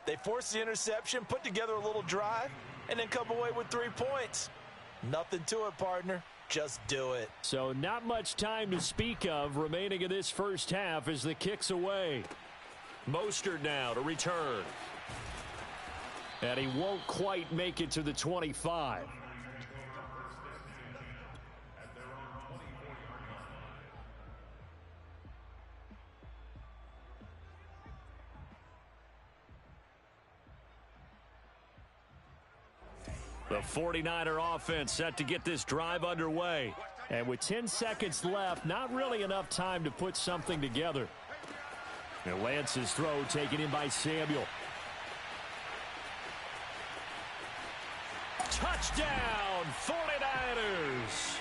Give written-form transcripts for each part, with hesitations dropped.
They forced the interception, put together a little drive, and then come away with 3 points. Nothing to it, partner. Just do it. So not much time to speak of remaining in this first half as the kick's away. Mostert now to return. And he won't quite make it to the 25. The 49er offense set to get this drive underway. And with 10 seconds left, not really enough time to put something together. And Lance's throw taken in by Samuel. Touchdown, 49ers!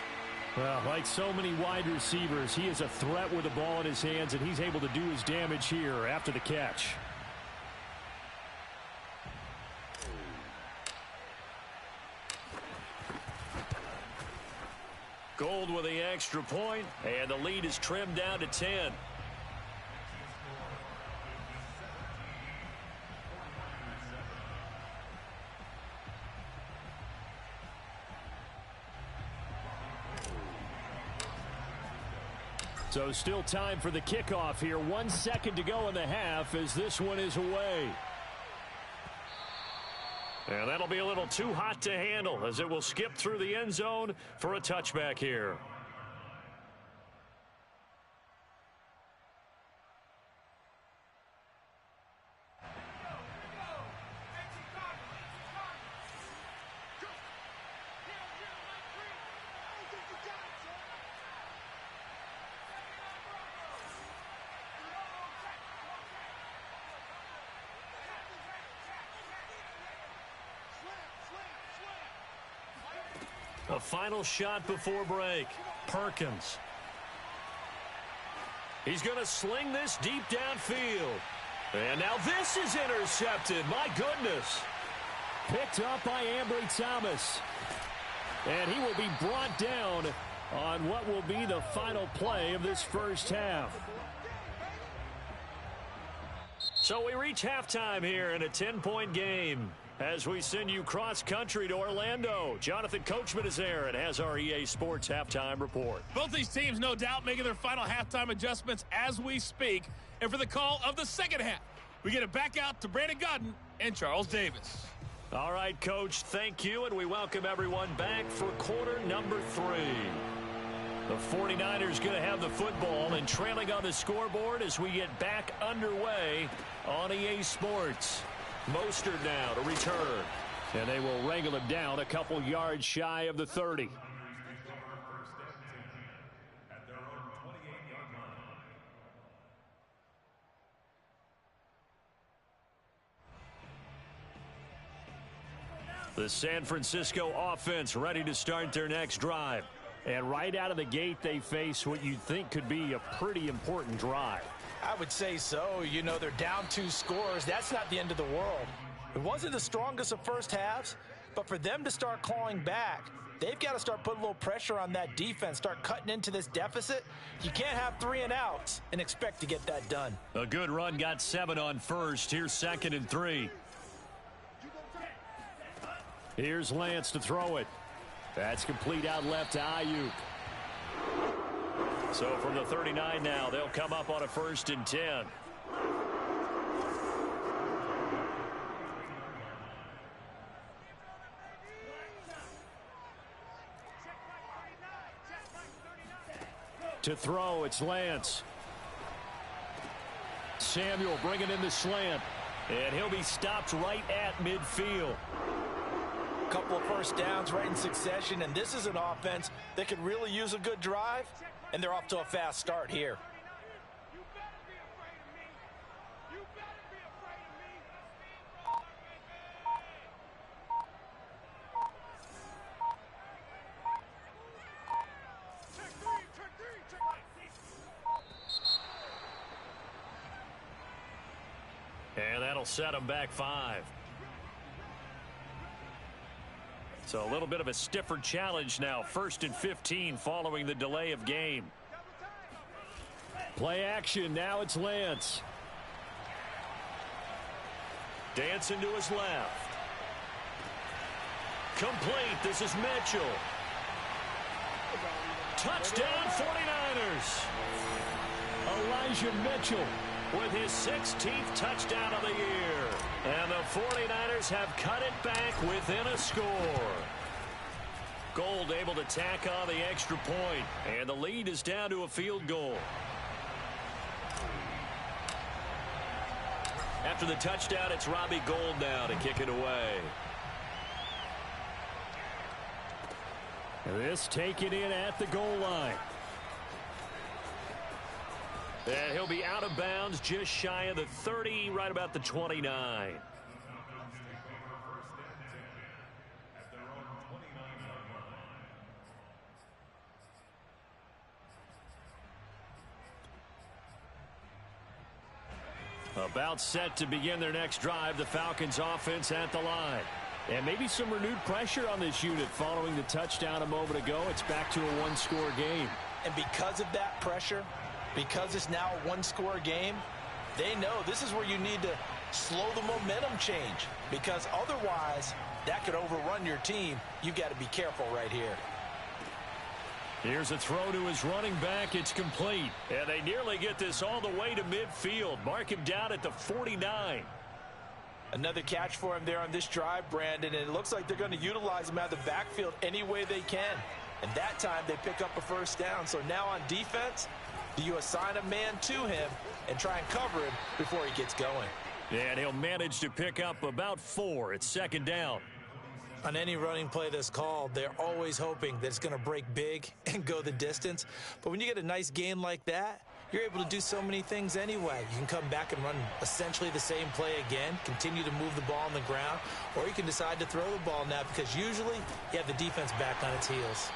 Well, like so many wide receivers, he is a threat with the ball in his hands, and he's able to do his damage here after the catch. Gold with the extra point, and the lead is trimmed down to 10. So still time for the kickoff here. 1 second to go in the half as this one is away. And that'll be a little too hot to handle as it will skip through the end zone for a touchback here. A final shot before break. Perkins. He's going to sling this deep downfield. And now this is intercepted. My goodness. Picked up by Ambry Thomas. And he will be brought down on what will be the final play of this first half. So we reach halftime here in a 10-point game. As we send you cross-country to Orlando, Jonathan Coachman is there and has our EA Sports Halftime Report. Both these teams, no doubt, making their final halftime adjustments as we speak. And for the call of the second half, we get it back out to Brandon Godden and Charles Davis. All right, Coach, thank you, and we welcome everyone back for quarter number 3. The 49ers going to have the football and trailing on the scoreboard as we get back underway on EA Sports. Mostert now to return. And they will wrangle him down a couple yards shy of the 30. The San Francisco offense ready to start their next drive. And right out of the gate, they face what you'd think could be a pretty important drive. I would say so. You know, they're down 2 scores. That's not the end of the world. It wasn't the strongest of first halves, but for them to start clawing back, they've got to start putting a little pressure on that defense, start cutting into this deficit. You can't have 3 and outs and expect to get that done. A good run got 7 on first. Here's 2nd and 3. Here's Lance to throw it. That's complete out left to Ayuk. So from the 39 now, they'll come up on a 1st and 10. To throw, it's Lance. Samuel bringing in the slant. And he'll be stopped right at midfield. Couple of first downs right in succession, and this is an offense that could really use a good drive, and they're off to a fast start here. And that'll set them back 5. So a little bit of a stiffer challenge now. 1st and 15 following the delay of game. Play action. Now it's Lance. Dancing to his left. Complete. This is Mitchell. Touchdown 49ers. Elijah Mitchell with his 16th touchdown of the year. And the 49ers have cut it back within a score. Gold able to tack on the extra point. And the lead is down to a field goal. After the touchdown, it's Robbie Gould now to kick it away. This taken in at the goal line. And he'll be out of bounds just shy of the 30, right about the 29. About set to begin their next drive, the Falcons offense at the line. And maybe some renewed pressure on this unit following the touchdown a moment ago. It's back to a one-score game. And because of that pressure, because it's now a one-score game, they know this is where you need to slow the momentum change, because otherwise that could overrun your team. You've got to be careful right here. Here's a throw to his running back. It's complete. And they nearly get this all the way to midfield. Mark him down at the 49. Another catch for him there on this drive, Brandon, and it looks like they're going to utilize him out of the backfield any way they can. And that time they pick up a first down. So now on defense, do you assign a man to him and try and cover him before he gets going? And he'll manage to pick up about 4. It's second down. On any running play that's called, they're always hoping that it's going to break big and go the distance. But when you get a nice gain like that, you're able to do so many things anyway. You can come back and run essentially the same play again, continue to move the ball on the ground, or you can decide to throw the ball now, because usually you have the defense back on its heels.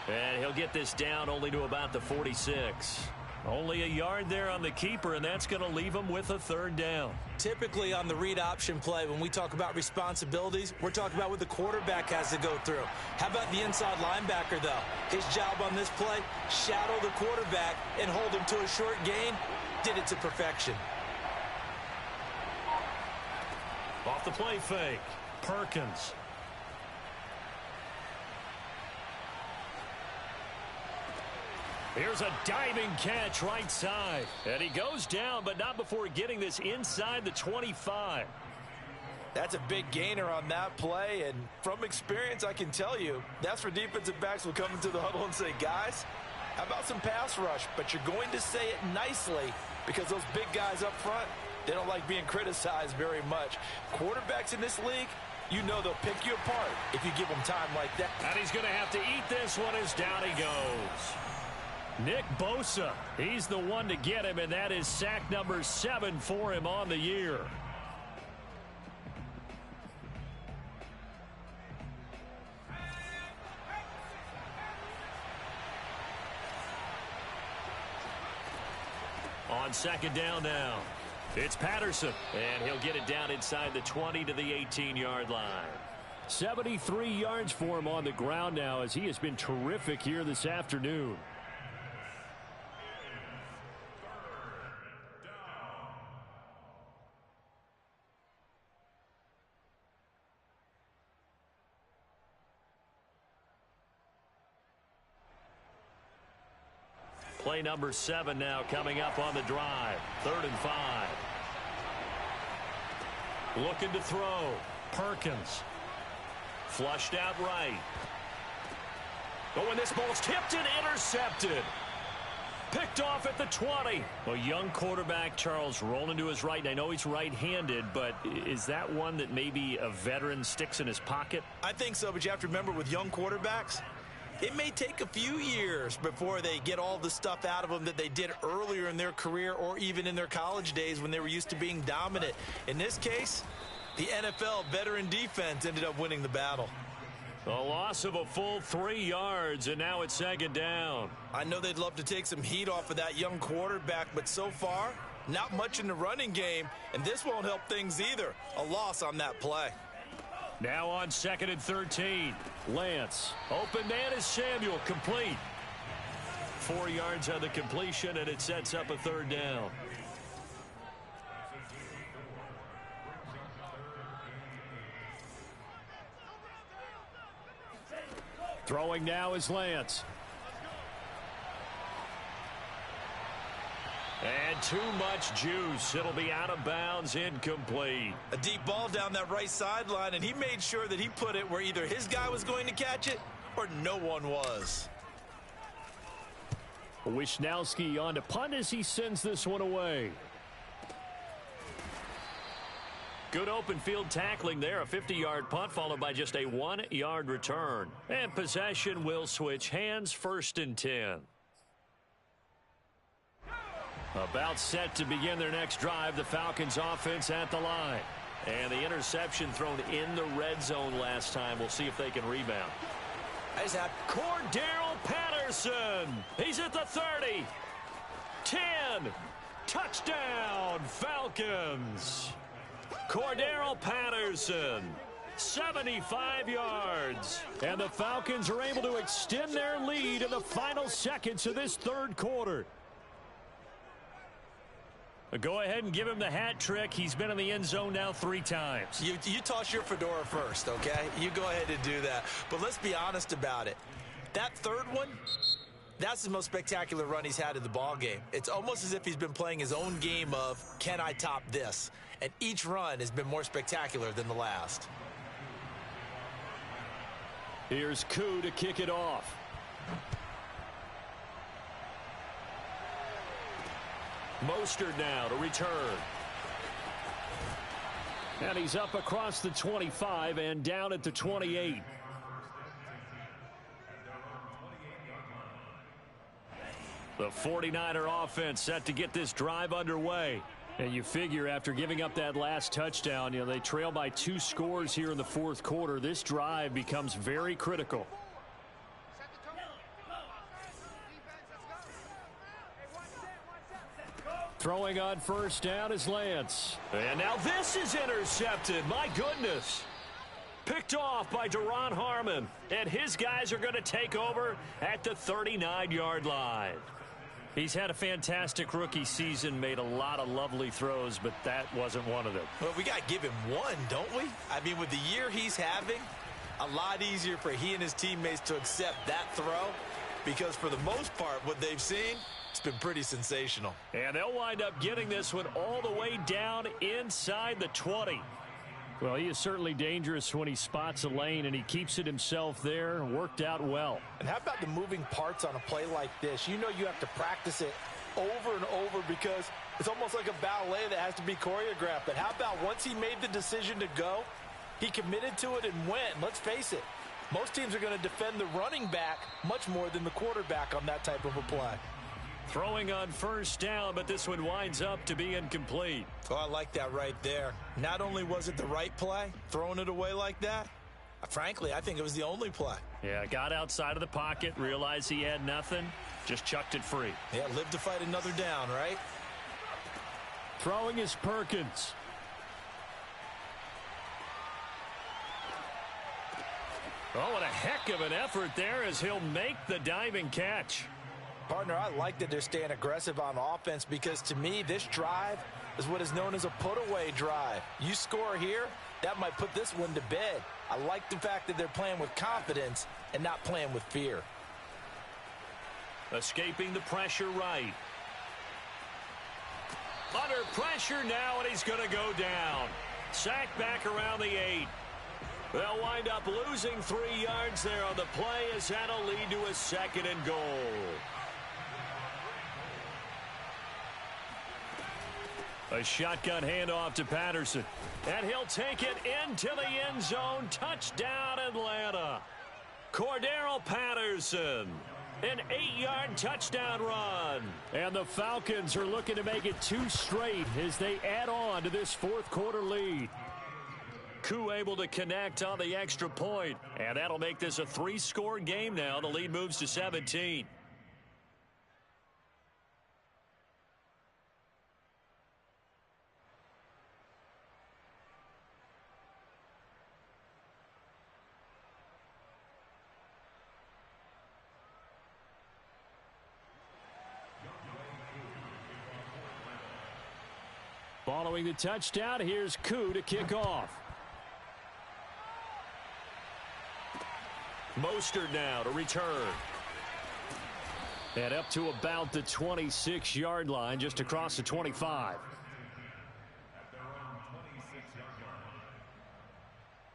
And he'll get this down only to about the 46. Only a yard there on the keeper, and that's going to leave him with a third down. Typically on the read option play, when we talk about responsibilities, we're talking about what the quarterback has to go through. How about the inside linebacker, though? His job on this play, shadow the quarterback and hold him to a short gain. Did it to perfection. Off the play fake, Perkins. Here's a diving catch right side. And he goes down, but not before getting this inside the 25. That's a big gainer on that play, and from experience, I can tell you, that's where defensive backs will come into the huddle and say, guys, how about some pass rush? But you're going to say it nicely, because those big guys up front, they don't like being criticized very much. Quarterbacks in this league, you know they'll pick you apart if you give them time like that. And he's going to have to eat this one as down he goes. Nick Bosa, he's the one to get him, and that is sack number 7 for him on the year. On second down now, it's Patterson, and he'll get it down inside the 20 to the 18-yard line. 73 yards for him on the ground now, as he has been terrific here this afternoon. Play number 7 now coming up on the drive. 3rd and 5. Looking to throw. Perkins. Flushed out right. Oh, and this ball's tipped and intercepted. Picked off at the 20. A young quarterback, Charles, rolling to his right. And I know he's right-handed, but is that one that maybe a veteran sticks in his pocket? I think so, but you have to remember, with young quarterbacks, it may take a few years before they get all the stuff out of them that they did earlier in their career or even in their college days when they were used to being dominant. In this case, the NFL veteran defense ended up winning the battle. A loss of a full 3 yards, and now it's second down. I know they'd love to take some heat off of that young quarterback, but so far, not much in the running game, and this won't help things either. A loss on that play. Now on 2nd and 13. Lance. Open man is Samuel. Complete. 4 yards on the completion, and it sets up a 3rd down. Throwing now is Lance. And too much juice. It'll be out of bounds, incomplete. A deep ball down that right sideline, and he made sure that he put it where either his guy was going to catch it or no one was. Wisnowski on to punt as he sends this one away. Good open field tackling there. A 50-yard punt followed by just a 1-yard return. And possession will switch hands, 1st and 10. About set to begin their next drive. The Falcons offense at the line. And the interception thrown in the red zone last time. We'll see if they can rebound. Nice hat. Cordero Patterson. He's at the 30. 10. Touchdown, Falcons. Cordero Patterson. 75 yards. And the Falcons are able to extend their lead in the final seconds of this 3rd quarter. Go ahead and give him the hat trick. He's been in the end zone now 3 times. You toss your fedora first, okay? You go ahead and do that. But let's be honest about it. That 3rd one, that's the most spectacular run he's had in the ball game. It's almost as if he's been playing his own game of, can I top this? And each run has been more spectacular than the last. Here's Koo to kick it off. Mostert now to return. And he's up across the 25 and down at the 28. The 49er offense set to get this drive underway. And you figure after giving up that last touchdown, they trail by 2 scores here in the 4th quarter. This drive becomes very critical. Throwing on 1st down is Lance. And now this is intercepted. My goodness. Picked off by Deron Harmon. And his guys are going to take over at the 39-yard line. He's had a fantastic rookie season, made a lot of lovely throws, but that wasn't one of them. Well, we got to give him one, don't we? I mean, with the year he's having, a lot easier for he and his teammates to accept that throw, because for the most part, what they've seen, it's been pretty sensational. And they'll wind up getting this one all the way down inside the 20. Well, he is certainly dangerous when he spots a lane, and he keeps it himself there. Worked out well. And how about the moving parts on a play like this? You know you have to practice it over and over because it's almost like a ballet that has to be choreographed. But how about once he made the decision to go, he committed to it and went. Let's face it, most teams are going to defend the running back much more than the quarterback on that type of a play. Throwing on 1st down, but this one winds up to be incomplete. Oh, I like that right there. Not only was it the right play, throwing it away like that, frankly, I think it was the only play. Yeah, got outside of the pocket, realized he had nothing, just chucked it free. Yeah, live to fight another down, right? Throwing is Perkins. Oh, what a heck of an effort there as he'll make the diving catch. Partner, I like that they're staying aggressive on offense because to me, this drive is what is known as a put-away drive. You score here, that might put this one to bed. I like the fact that they're playing with confidence and not playing with fear. Escaping the pressure right. Under pressure now, and he's going to go down. Sacked back around the 8. They'll wind up losing 3 yards there on the play as that'll lead to a 2nd and goal. A shotgun handoff to Patterson. And he'll take it into the end zone. Touchdown, Atlanta. Cordero Patterson. An 8-yard touchdown run. And the Falcons are looking to make it 2 straight as they add on to this 4th quarter lead. Koo able to connect on the extra point. And that'll make this a 3-score game now. The lead moves to 17. Following the touchdown, here's Koo to kick off. Mostert now to return. And up to about the 26-yard line, just across the 25.